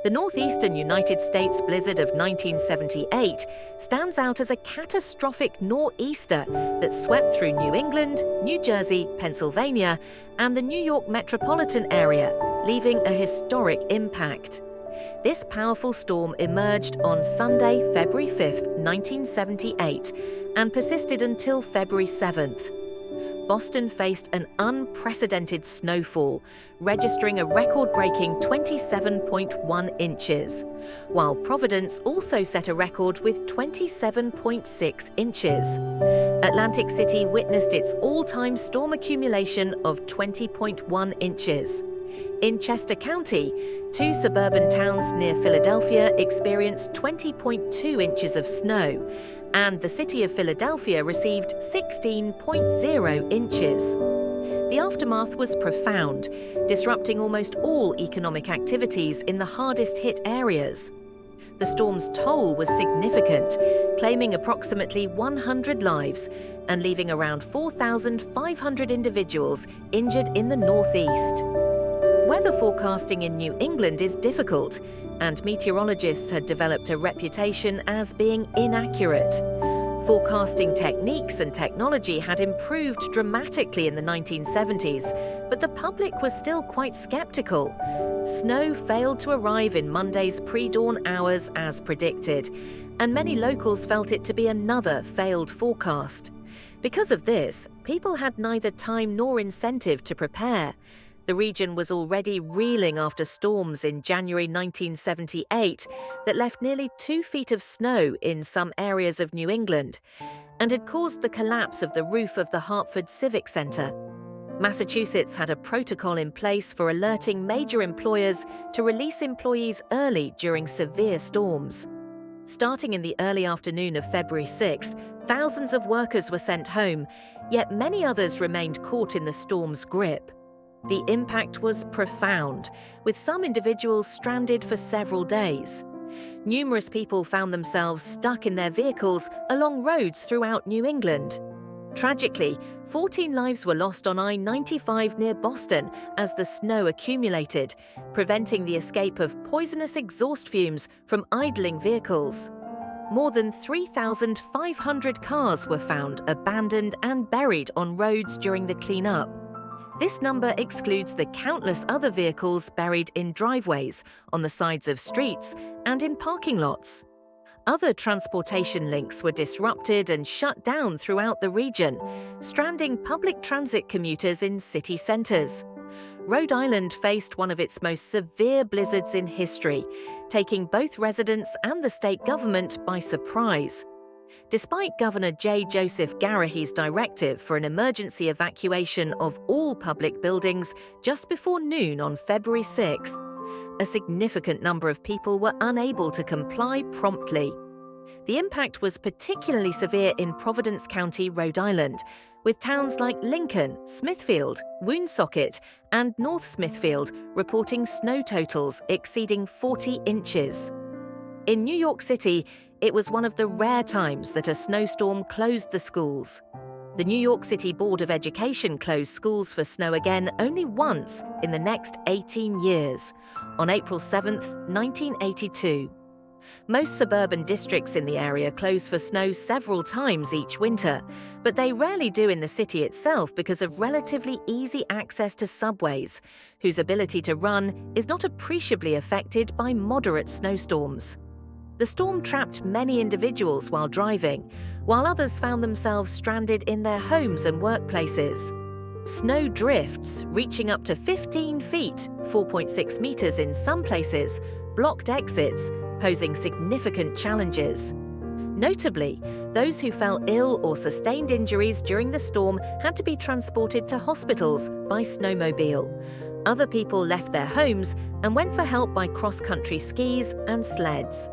The Northeastern United States Blizzard of 1978 stands out as a catastrophic nor'easter that swept through New England, New Jersey, Pennsylvania, and the New York metropolitan area, leaving a historic impact. This powerful storm emerged on Sunday, February 5, 1978, and persisted until February 7th. Boston faced an unprecedented snowfall, registering a record-breaking 27.1 inches, while Providence also set a record with 27.6 inches. Atlantic City witnessed its all-time storm accumulation of 20.1 inches. In Chester County, two suburban towns near Philadelphia experienced 20.2 inches of snow, and the city of Philadelphia received 16.0 inches. The aftermath was profound, disrupting almost all economic activities in the hardest-hit areas. The storm's toll was significant, claiming approximately 100 lives and leaving around 4,500 individuals injured in the Northeast. Weather forecasting in New England is difficult, and meteorologists had developed a reputation as being inaccurate. Forecasting techniques and technology had improved dramatically in the 1970s, but the public was still quite skeptical. Snow failed to arrive in Monday's pre-dawn hours as predicted, and many locals felt it to be another failed forecast. Because of this, people had neither time nor incentive to prepare. The region was already reeling after storms in January 1978 that left nearly 2 feet of snow in some areas of New England and had caused the collapse of the roof of the Hartford Civic Center. Massachusetts had a protocol in place for alerting major employers to release employees early during severe storms. Starting in the early afternoon of February 6th, thousands of workers were sent home, yet many others remained caught in the storm's grip. The impact was profound, with some individuals stranded for several days. Numerous people found themselves stuck in their vehicles along roads throughout New England. Tragically, 14 lives were lost on I-95 near Boston as the snow accumulated, preventing the escape of poisonous exhaust fumes from idling vehicles. More than 3,500 cars were found abandoned and buried on roads during the cleanup. This number excludes the countless other vehicles buried in driveways, on the sides of streets, and in parking lots. Other transportation links were disrupted and shut down throughout the region, stranding public transit commuters in city centers. Rhode Island faced one of its most severe blizzards in history, taking both residents and the state government by surprise. Despite Governor J. Joseph Garahy's directive for an emergency evacuation of all public buildings just before noon on February 6th, a significant number of people were unable to comply promptly. The impact was particularly severe in Providence County, Rhode Island, with towns like Lincoln, Smithfield, Woonsocket, and North Smithfield reporting snow totals exceeding 40 inches. In New York City, it was one of the rare times that a snowstorm closed the schools. The New York City Board of Education closed schools for snow again only once in the next 18 years, on April 7, 1982. Most suburban districts in the area close for snow several times each winter, but they rarely do in the city itself because of relatively easy access to subways, whose ability to run is not appreciably affected by moderate snowstorms. The storm trapped many individuals while driving, while others found themselves stranded in their homes and workplaces. Snow drifts, reaching up to 15 feet, 4.6 meters in some places, blocked exits, posing significant challenges. Notably, those who fell ill or sustained injuries during the storm had to be transported to hospitals by snowmobile. Other people left their homes and went for help by cross-country skis and sleds.